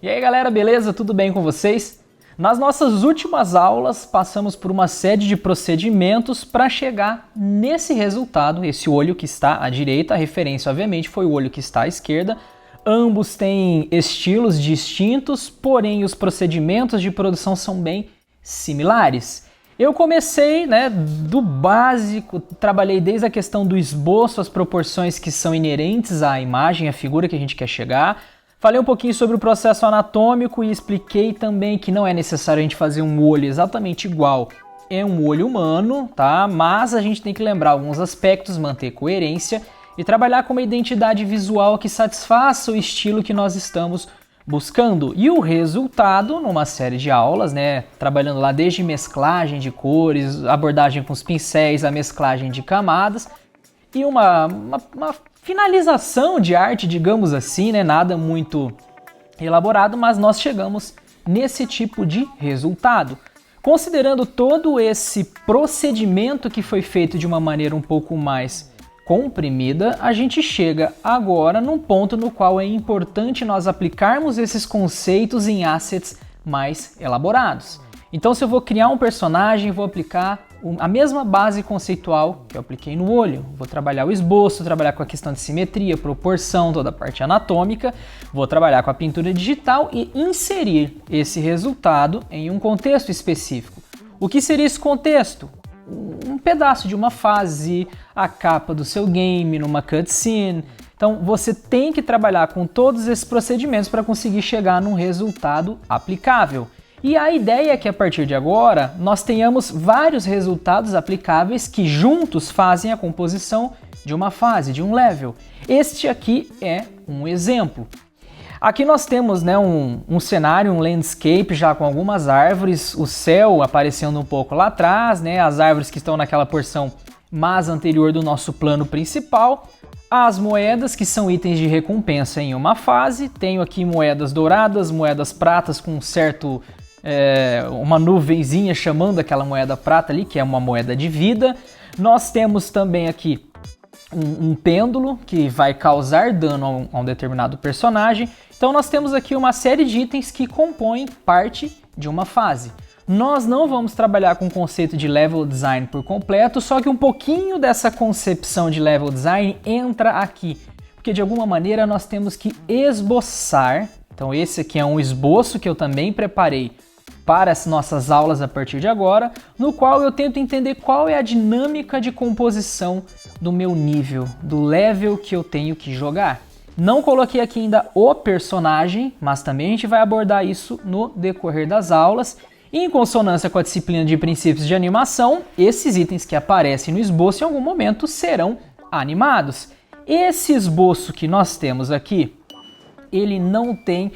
E aí galera, beleza? Tudo bem com vocês? Nas nossas últimas aulas, passamos por uma série de procedimentos para chegar nesse resultado, esse olho que está à direita, a referência obviamente foi o olho que está à esquerda. Ambos têm estilos distintos, porém os procedimentos de produção são bem similares. Eu comecei do básico, trabalhei desde a questão do esboço, as proporções que são inerentes à imagem, à figura que a gente quer chegar. Falei um pouquinho sobre o processo anatômico e expliquei também que não é necessário a gente fazer um olho exatamente igual. É um olho humano, tá? Mas a gente tem que lembrar alguns aspectos, manter coerência e trabalhar com uma identidade visual que satisfaça o estilo que nós estamos buscando. E o resultado, numa série de aulas, trabalhando lá desde mesclagem de cores, abordagem com os pincéis, a mesclagem de camadas e uma finalização de arte, digamos assim, nada muito elaborado, mas nós chegamos nesse tipo de resultado. Considerando todo esse procedimento que foi feito de uma maneira um pouco mais comprimida, a gente chega agora num ponto no qual é importante nós aplicarmos esses conceitos em assets mais elaborados. Então, se eu vou criar um personagem, vou aplicar a mesma base conceitual que eu apliquei no olho. Vou trabalhar o esboço, trabalhar com a questão de simetria, proporção, toda a parte anatômica. Vou trabalhar com a pintura digital e inserir esse resultado em um contexto específico. O que seria esse contexto? Um pedaço de uma fase, a capa do seu game, numa cutscene. Então você tem que trabalhar com todos esses procedimentos para conseguir chegar num resultado aplicável. E a ideia é que a partir de agora nós tenhamos vários resultados aplicáveis que juntos fazem a composição de uma fase, de um level. Este aqui é um exemplo. Aqui nós temos um cenário, um landscape já com algumas árvores, o céu aparecendo um pouco lá atrás, as árvores que estão naquela porção mais anterior do nosso plano principal, as moedas que são itens de recompensa em uma fase, tenho aqui moedas douradas, moedas pratas com uma nuvenzinha chamando aquela moeda prata ali, que é uma moeda de vida. Nós temos também aqui um pêndulo que vai causar dano a um determinado personagem. Então nós temos aqui uma série de itens que compõem parte de uma fase. Nós não vamos trabalhar com o conceito de level design por completo, só que um pouquinho dessa concepção de level design entra aqui, porque de alguma maneira nós temos que esboçar. Então esse aqui é um esboço que eu também preparei para as nossas aulas a partir de agora, no qual eu tento entender qual é a dinâmica de composição do meu nível, do level que eu tenho que jogar. Não coloquei aqui ainda o personagem, mas também a gente vai abordar isso no decorrer das aulas. E em consonância com a disciplina de princípios de animação, esses itens que aparecem no esboço em algum momento serão animados. Esse esboço que nós temos aqui, ele não tem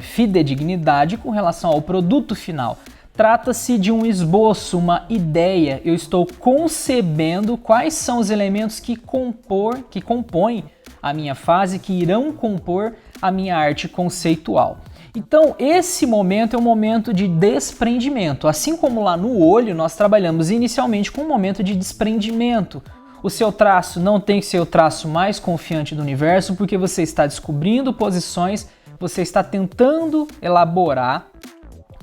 fidedignidade com relação ao produto final. Trata-se de um esboço, uma ideia. Eu estou concebendo quais são os elementos que compõem a minha fase, que irão compor a minha arte conceitual. Então, esse momento é um momento de desprendimento. Assim como lá no olho, nós trabalhamos inicialmente com um momento de desprendimento. O seu traço não tem que ser o traço mais confiante do universo, porque você está descobrindo posições, você está tentando elaborar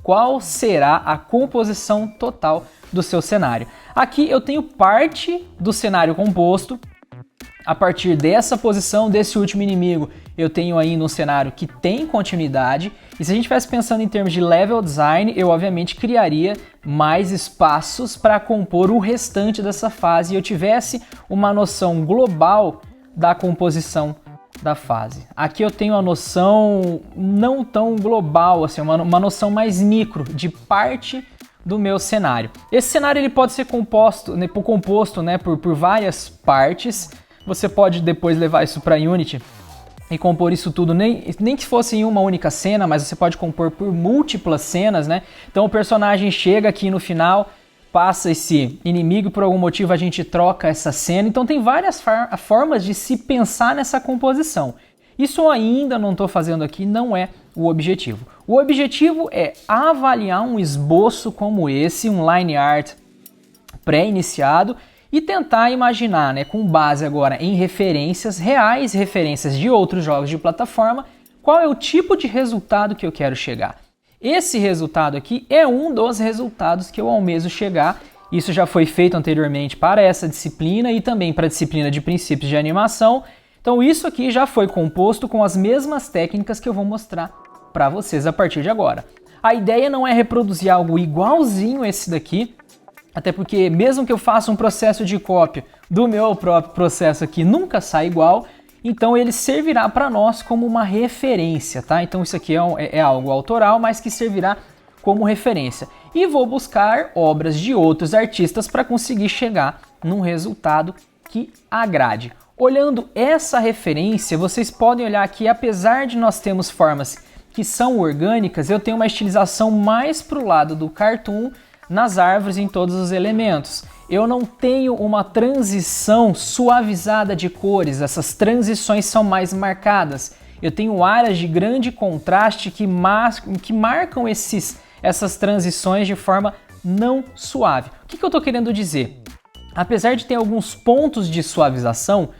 qual será a composição total do seu cenário. Aqui eu tenho parte do cenário composto. A partir dessa posição, desse último inimigo, eu tenho ainda um cenário que tem continuidade. E se a gente estivesse pensando em termos de level design, eu obviamente criaria mais espaços para compor o restante dessa fase e eu tivesse uma noção global da composição da fase. Aqui eu tenho a noção não tão global, assim, uma noção mais micro de parte do meu cenário. Esse cenário ele pode ser composto por várias partes. Você pode depois levar isso para Unity e compor isso tudo, nem que fosse em uma única cena, mas você pode compor por múltiplas cenas, Então o personagem chega aqui no final, passa esse inimigo, por algum motivo a gente troca essa cena. Então tem várias formas de se pensar nessa composição. Isso eu ainda não estou fazendo aqui, não é o objetivo. O objetivo é avaliar um esboço como esse, um line art pré-iniciado, e tentar imaginar, com base agora em referências reais, referências de outros jogos de plataforma, qual é o tipo de resultado que eu quero chegar. Esse resultado aqui é um dos resultados que eu almejo chegar. Isso já foi feito anteriormente para essa disciplina e também para a disciplina de princípios de animação. Então isso aqui já foi composto com as mesmas técnicas que eu vou mostrar para vocês a partir de agora. A ideia não é reproduzir algo igualzinho esse daqui, até porque mesmo que eu faça um processo de cópia do meu próprio processo aqui, nunca sai igual, então ele servirá para nós como uma referência, tá? Então isso aqui é algo autoral, mas que servirá como referência. E vou buscar obras de outros artistas para conseguir chegar num resultado que agrade. Olhando essa referência, vocês podem olhar que apesar de nós termos formas que são orgânicas, eu tenho uma estilização mais para o lado do cartoon nas árvores em todos os elementos. Eu não tenho uma transição suavizada de cores, essas transições são mais marcadas. Eu tenho áreas de grande contraste que marcam essas transições de forma não suave. O que eu estou querendo dizer? Apesar de ter alguns pontos de suavização,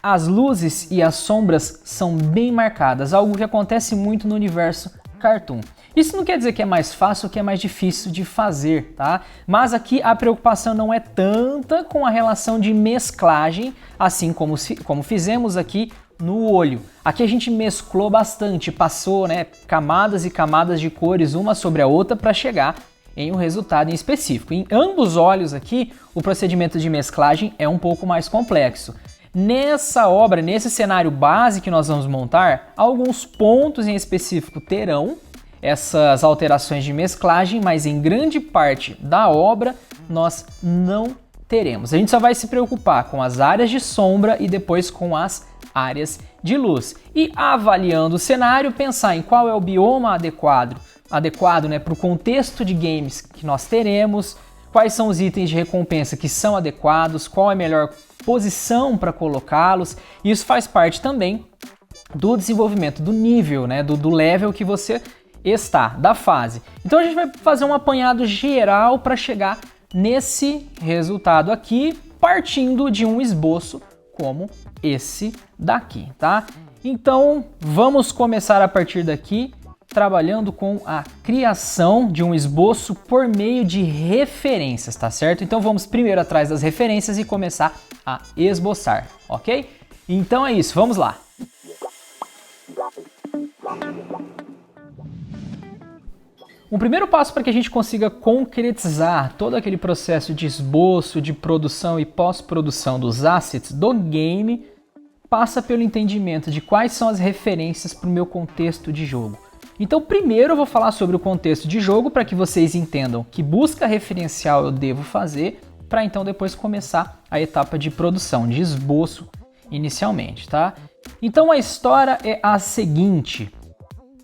as luzes e as sombras são bem marcadas, algo que acontece muito no universo cartoon. Isso não quer dizer que é mais fácil ou que é mais difícil de fazer, tá? Mas aqui a preocupação não é tanta com a relação de mesclagem, assim como fizemos aqui no olho. Aqui a gente mesclou bastante, passou, né, camadas e camadas de cores uma sobre a outra para chegar em um resultado em específico. Em ambos os olhos aqui, o procedimento de mesclagem é um pouco mais complexo. Nessa obra, nesse cenário base que nós vamos montar, alguns pontos em específico terão essas alterações de mesclagem, mas em grande parte da obra nós não teremos. A gente só vai se preocupar com as áreas de sombra e depois com as áreas de luz. E avaliando o cenário, pensar em qual é o bioma adequado, né, para o contexto de games que nós teremos, quais são os itens de recompensa que são adequados, qual é a melhor posição para colocá-los. Isso faz parte também do desenvolvimento do nível, né, do level que você está, da fase. Então a gente vai fazer um apanhado geral para chegar nesse resultado aqui, partindo de um esboço como esse daqui, tá? Então vamos começar a partir daqui, trabalhando com a criação de um esboço por meio de referências, tá certo? Então vamos primeiro atrás das referências e começar a esboçar, ok? Então é isso, vamos lá! Um primeiro passo para que a gente consiga concretizar todo aquele processo de esboço, de produção e pós-produção dos assets do game passa pelo entendimento de quais são as referências para o meu contexto de jogo. Então primeiro eu vou falar sobre o contexto de jogo para que vocês entendam que busca referencial eu devo fazer para então depois começar a etapa de produção, de esboço inicialmente, tá? Então a história é a seguinte.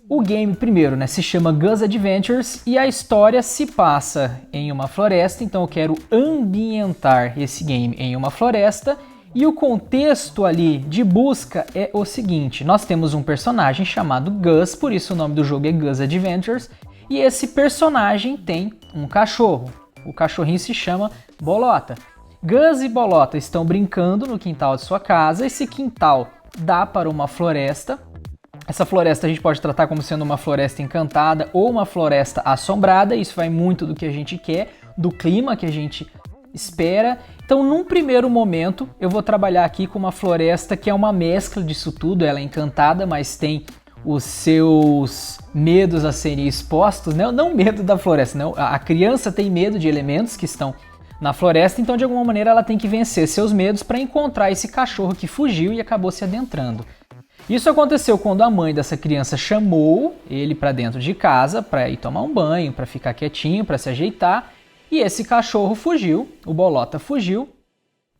O game primeiro, né, se chama Gus Adventures e a história se passa em uma floresta, então eu quero ambientar esse game em uma floresta e o contexto ali de busca é o seguinte, nós temos um personagem chamado Gus, por isso o nome do jogo é Gus Adventures, e esse personagem tem um cachorro, o cachorrinho se chama Bolota. Gus e Bolota estão brincando no quintal de sua casa, esse quintal dá para uma floresta. Essa floresta a gente pode tratar como sendo uma floresta encantada ou uma floresta assombrada, isso vai muito do que a gente quer, do clima que a gente espera. Então, num primeiro momento, eu vou trabalhar aqui com uma floresta que é uma mescla disso tudo, ela é encantada, mas tem os seus medos a serem expostos, né? Não medo da floresta, não. A criança tem medo de elementos que estão na floresta, então de alguma maneira ela tem que vencer seus medos para encontrar esse cachorro que fugiu e acabou se adentrando. Isso aconteceu quando a mãe dessa criança chamou ele para dentro de casa para ir tomar um banho, para ficar quietinho, para se ajeitar. E esse cachorro fugiu, o Bolota fugiu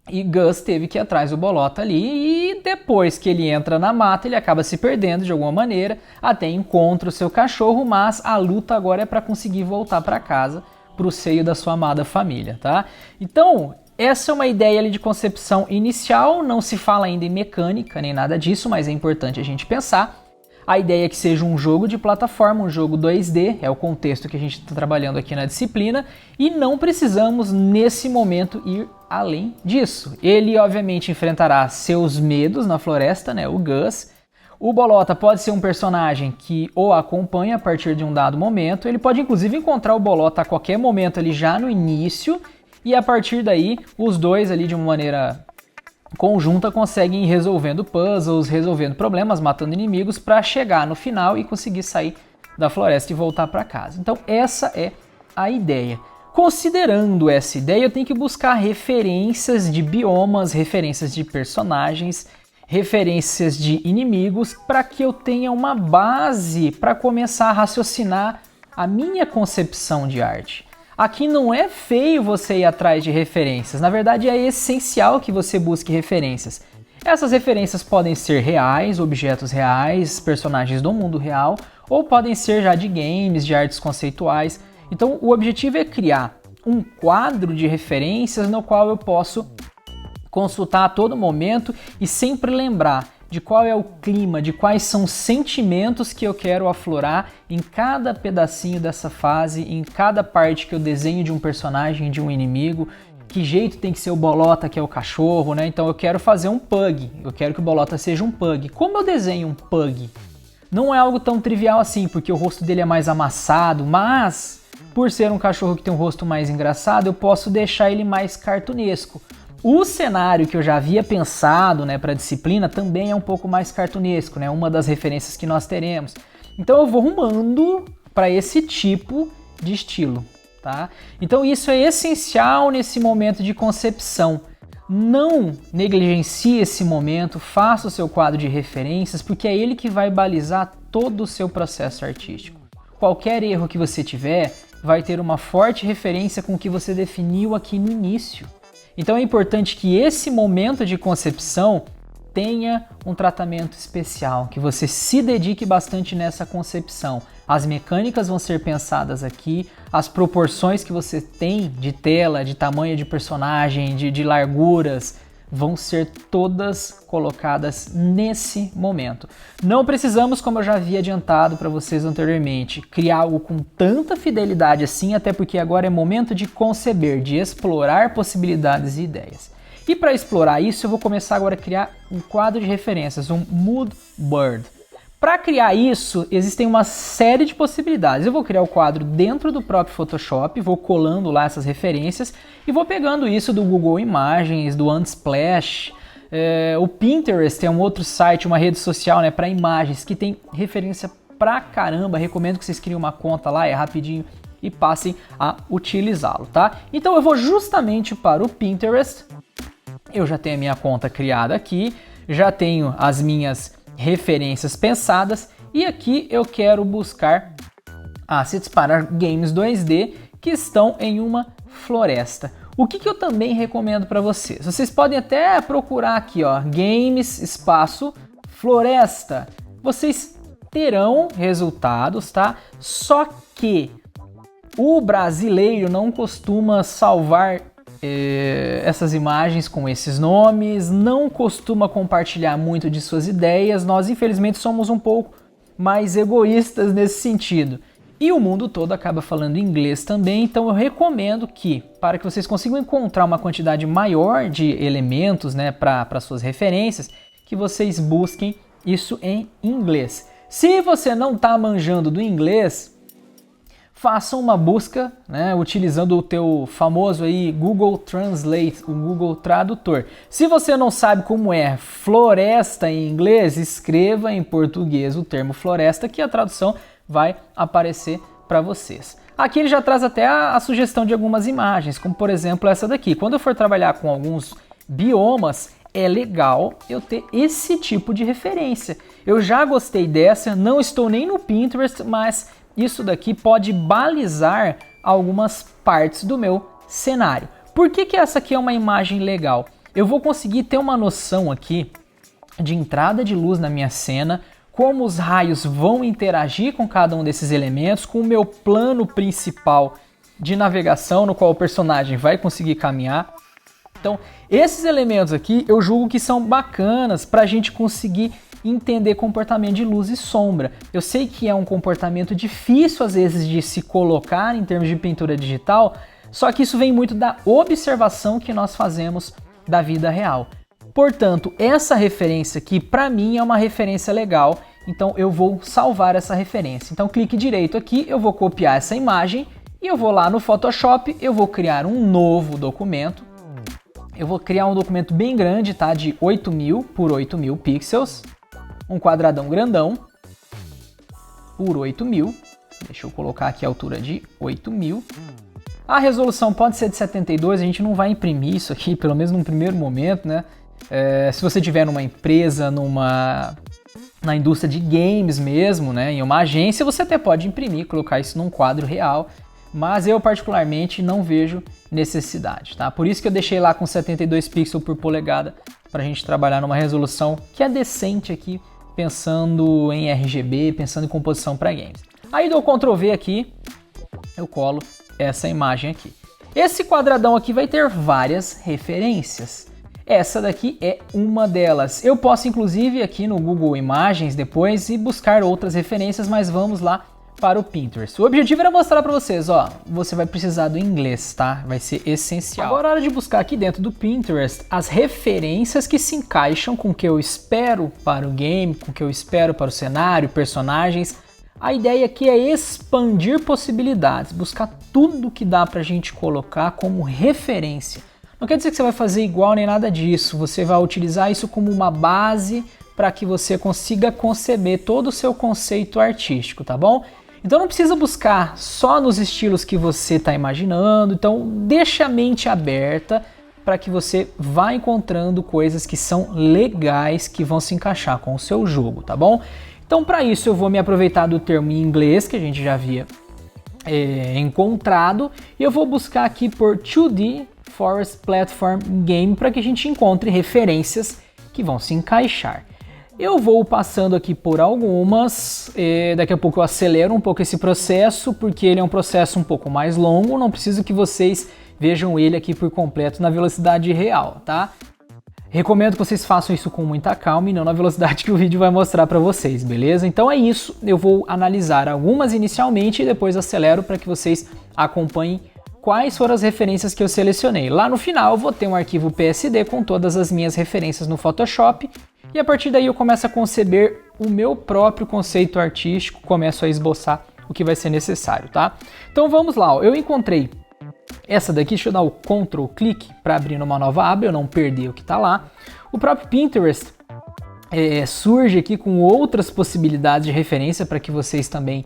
e Gus teve que ir atrás do Bolota ali. E depois que ele entra na mata, ele acaba se perdendo de alguma maneira, até encontra o seu cachorro, mas a luta agora é para conseguir voltar para casa, para o seio da sua amada família, tá? Então, essa é uma ideia ali de concepção inicial, não se fala ainda em mecânica nem nada disso, mas é importante a gente pensar. A ideia é que seja um jogo de plataforma, um jogo 2D, é o contexto que a gente está trabalhando aqui na disciplina, e não precisamos nesse momento ir além disso. Ele obviamente enfrentará seus medos na floresta, né, o Gus. O Bolota pode ser um personagem que o acompanha a partir de um dado momento. Ele pode inclusive encontrar o Bolota a qualquer momento ali já no início. E a partir daí, os dois ali de uma maneira conjunta conseguem ir resolvendo puzzles, resolvendo problemas, matando inimigos para chegar no final e conseguir sair da floresta e voltar para casa. Então essa é a ideia. Considerando essa ideia, eu tenho que buscar referências de biomas, referências de personagens, referências de inimigos, para que eu tenha uma base para começar a raciocinar a minha concepção de arte. Aqui não é feio você ir atrás de referências, na verdade é essencial que você busque referências. Essas referências podem ser reais, objetos reais, personagens do mundo real, ou podem ser já de games, de artes conceituais. Então o objetivo é criar um quadro de referências no qual eu posso consultar a todo momento e sempre lembrar de qual é o clima, de quais são os sentimentos que eu quero aflorar em cada pedacinho dessa fase, em cada parte que eu desenho de um personagem, de um inimigo, que jeito tem que ser o Bolota, que é o cachorro, né? Então eu quero fazer um pug, eu quero que o Bolota seja um pug. Como eu desenho um pug? Não é algo tão trivial assim, porque o rosto dele é mais amassado, mas por ser um cachorro que tem um rosto mais engraçado, eu posso deixar ele mais cartunesco. O cenário que eu já havia pensado, né, para a disciplina também é um pouco mais cartunesco, né, uma das referências que nós teremos. Então eu vou rumando para esse tipo de estilo, tá? Então isso é essencial nesse momento de concepção. Não negligencie esse momento, faça o seu quadro de referências, porque é ele que vai balizar todo o seu processo artístico. Qualquer erro que você tiver vai ter uma forte referência com o que você definiu aqui no início. Então é importante que esse momento de concepção tenha um tratamento especial, que você se dedique bastante nessa concepção. As mecânicas vão ser pensadas aqui, as proporções que você tem de tela, de tamanho de personagem, de larguras, vão ser todas colocadas nesse momento. Não precisamos, como eu já havia adiantado para vocês anteriormente, criar algo com tanta fidelidade assim, até porque agora é momento de conceber, de explorar possibilidades e ideias. E para explorar isso, eu vou começar agora a criar um quadro de referências, um mood board. Para criar isso, existem uma série de possibilidades. Eu vou criar o quadro dentro do próprio Photoshop, vou colando lá essas referências e vou pegando isso do Google Imagens, do Unsplash. O Pinterest é um outro site, uma rede social, né, para imagens que tem referência pra caramba. Recomendo que vocês criem uma conta lá, é rapidinho, e passem a utilizá-lo, tá? Então eu vou justamente para o Pinterest. Eu já tenho a minha conta criada aqui, já tenho as minhas referências pensadas e aqui eu quero buscar assets para games 2D que estão em uma floresta. O que eu também recomendo para vocês? Vocês podem até procurar aqui, ó, games espaço floresta. Vocês terão resultados, tá? Só que o brasileiro não costuma salvar essas imagens com esses nomes, não costuma compartilhar muito de suas ideias. Nós infelizmente somos um pouco mais egoístas nesse sentido. E o mundo todo acaba falando inglês também, então eu recomendo que, para que vocês consigam encontrar uma quantidade maior de elementos, né, para suas referências, que vocês busquem isso em inglês. Se você não está manjando do inglês, faça uma busca, né, utilizando o teu famoso aí Google Translate, o Google Tradutor. Se você não sabe como é floresta em inglês, escreva em português o termo floresta, que a tradução vai aparecer para vocês. Aqui ele já traz até a sugestão de algumas imagens, como por exemplo essa daqui. Quando eu for trabalhar com alguns biomas, é legal eu ter esse tipo de referência. Eu já gostei dessa, não estou nem no Pinterest, mas isso daqui pode balizar algumas partes do meu cenário. Por que essa aqui é uma imagem legal? Eu vou conseguir ter uma noção aqui de entrada de luz na minha cena, como os raios vão interagir com cada um desses elementos, com o meu plano principal de navegação, no qual o personagem vai conseguir caminhar. Então, esses elementos aqui eu julgo que são bacanas para a gente conseguir entender comportamento de luz e sombra. Eu sei que é um comportamento difícil às vezes de se colocar em termos de pintura digital, só que isso vem muito da observação que nós fazemos da vida real. Portanto, essa referência aqui, para mim, é uma referência legal, então eu vou salvar essa referência. Então, clique direito aqui, eu vou copiar essa imagem e eu vou lá no Photoshop, eu vou criar um novo documento. Eu vou criar um documento bem grande, tá? De 8.000 por 8.000 pixels, um quadradão grandão por 8.000. Deixa eu colocar aqui a altura de 8.000. A resolução pode ser de 72, a gente não vai imprimir isso aqui, pelo menos num primeiro momento, né? Se você tiver numa empresa, na indústria de games mesmo, né, em uma agência, você até pode imprimir, colocar isso num quadro real, mas eu particularmente não vejo necessidade, tá? Por isso que eu deixei lá com 72 pixels por polegada, para a gente trabalhar numa resolução que é decente aqui, pensando em RGB, pensando em composição para games. Aí dou Ctrl V aqui, eu colo essa imagem aqui. Esse quadradão aqui vai ter várias referências. Essa daqui é uma delas. Eu posso inclusive aqui no Google Imagens depois e buscar outras referências, mas vamos lá para o Pinterest. O objetivo era mostrar para vocês, ó, você vai precisar do inglês, tá? Vai ser essencial. Agora é hora de buscar aqui dentro do Pinterest as referências que se encaixam com o que eu espero para o game, com o que eu espero para o cenário, personagens. A ideia aqui é expandir possibilidades, buscar tudo que dá pra gente colocar como referência. Não quer dizer que você vai fazer igual nem nada disso, você vai utilizar isso como uma base para que você consiga conceber todo o seu conceito artístico, tá bom? Então não precisa buscar só nos estilos que você está imaginando, então deixa a mente aberta para que você vá encontrando coisas que são legais, que vão se encaixar com o seu jogo, tá bom? Então para isso eu vou me aproveitar do termo em inglês que a gente já havia encontrado e eu vou buscar aqui por 2D Forest Platform Game para que a gente encontre referências que vão se encaixar. Eu vou passando aqui por algumas, daqui a pouco eu acelero um pouco esse processo, porque ele é um processo um pouco mais longo, não preciso que vocês vejam ele aqui por completo na velocidade real, tá? Recomendo que vocês façam isso com muita calma e não na velocidade que o vídeo vai mostrar para vocês, beleza? Então é isso, eu vou analisar algumas inicialmente e depois acelero para que vocês acompanhem quais foram as referências que eu selecionei. Lá no final eu vou ter um arquivo PSD com todas as minhas referências no Photoshop e a partir daí eu começo a conceber o meu próprio conceito artístico, começo a esboçar o que vai ser necessário, tá? Então vamos lá, ó. Eu encontrei essa daqui, deixa eu dar o Ctrl clique para abrir numa nova aba, eu não perder o que está lá. O próprio Pinterest surge aqui com outras possibilidades de referência para que vocês também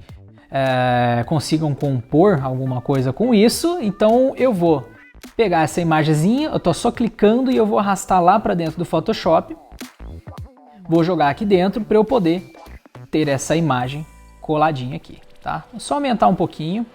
consigam compor alguma coisa com isso. Então eu vou pegar essa imagenzinha, eu tô só clicando e eu vou arrastar lá para dentro do Photoshop. Vou jogar aqui dentro para eu poder ter essa imagem coladinha aqui, tá? É só aumentar um pouquinho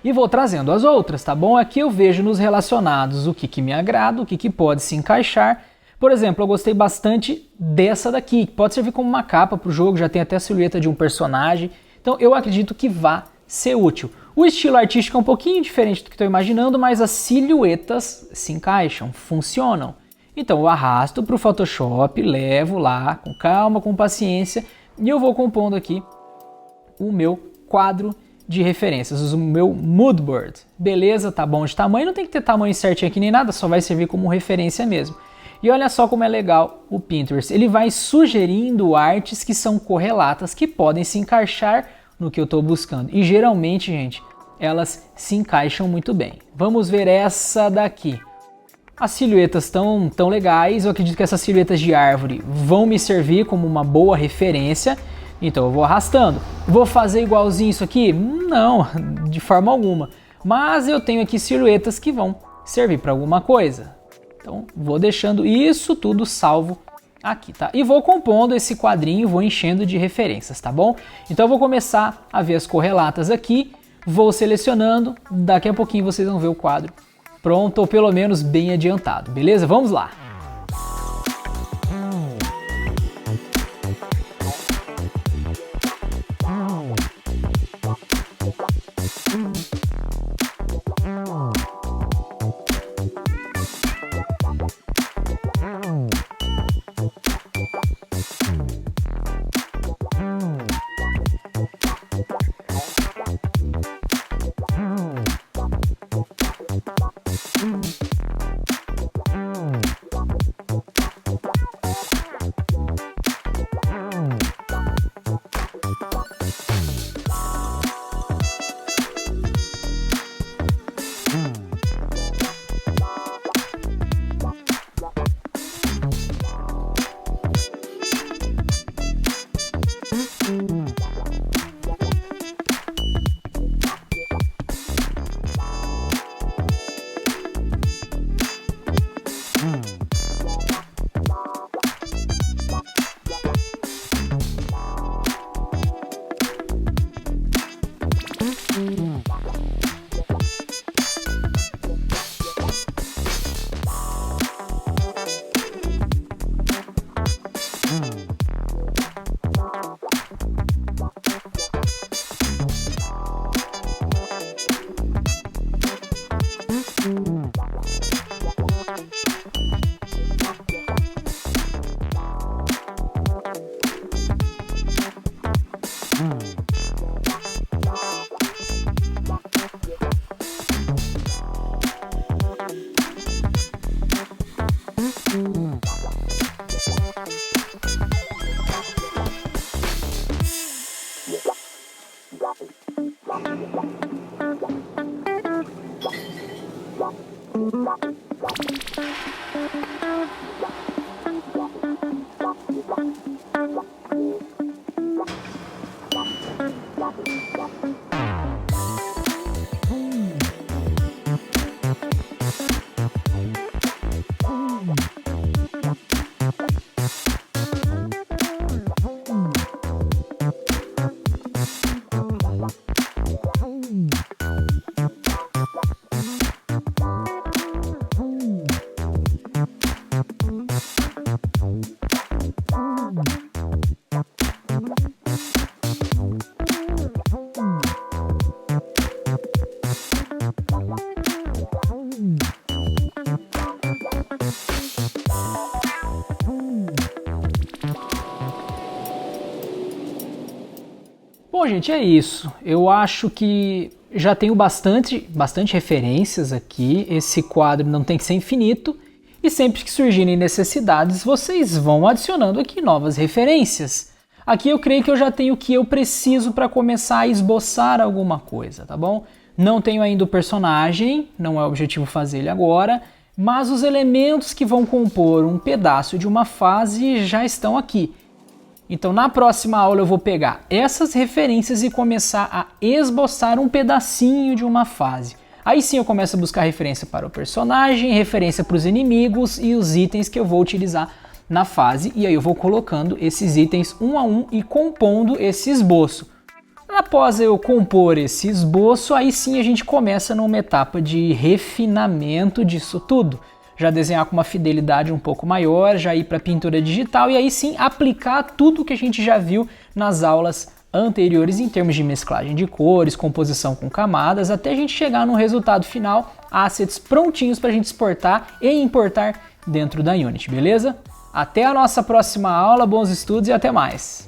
e vou trazendo as outras, tá bom? Aqui eu vejo nos relacionados o que me agrada, o que pode se encaixar. Por exemplo, eu gostei bastante dessa daqui, que pode servir como uma capa para o jogo, já tem até a silhueta de um personagem. Então eu acredito que vá ser útil. O estilo artístico é um pouquinho diferente do que estou imaginando, mas as silhuetas se encaixam, funcionam. Então eu arrasto para o Photoshop, levo lá com calma, com paciência e eu vou compondo aqui o meu quadro de referências, o meu mood board. Beleza, tá bom de tamanho, não tem que ter tamanho certinho aqui nem nada, só vai servir como referência mesmo. E olha só como é legal o Pinterest, ele vai sugerindo artes que são correlatas, que podem se encaixar no que eu estou buscando. E geralmente, gente, elas se encaixam muito bem. Vamos ver essa daqui. As silhuetas estão tão legais, eu acredito que essas silhuetas de árvore vão me servir como uma boa referência, então eu vou arrastando. Vou fazer igualzinho isso aqui? Não, de forma alguma. Mas eu tenho aqui silhuetas que vão servir para alguma coisa. Então vou deixando isso tudo salvo aqui, tá? E vou compondo esse quadrinho, vou enchendo de referências, tá bom? Então eu vou começar a ver as correlatas aqui, vou selecionando, daqui a pouquinho vocês vão ver o quadro pronto, ou pelo menos bem adiantado, beleza? Vamos lá! Bom, gente, é isso. Eu acho que já tenho bastante referências aqui. Esse quadro não tem que ser infinito. E sempre que surgirem necessidades, vocês vão adicionando aqui novas referências. Aqui eu creio que eu já tenho o que eu preciso para começar a esboçar alguma coisa, tá bom? Não tenho ainda o personagem, não é o objetivo fazer ele agora, mas os elementos que vão compor um pedaço de uma fase já estão aqui. Então na próxima aula eu vou pegar essas referências e começar a esboçar um pedacinho de uma fase. Aí sim eu começo a buscar referência para o personagem, referência para os inimigos e os itens que eu vou utilizar na fase. E aí eu vou colocando esses itens um a um e compondo esse esboço. Após eu compor esse esboço, aí sim a gente começa numa etapa de refinamento disso tudo. Já desenhar com uma fidelidade um pouco maior, já ir para a pintura digital e aí sim aplicar tudo que a gente já viu nas aulas anteriores em termos de mesclagem de cores, composição com camadas, até a gente chegar no resultado final, assets prontinhos para a gente exportar e importar dentro da Unity, beleza? Até a nossa próxima aula, bons estudos e até mais!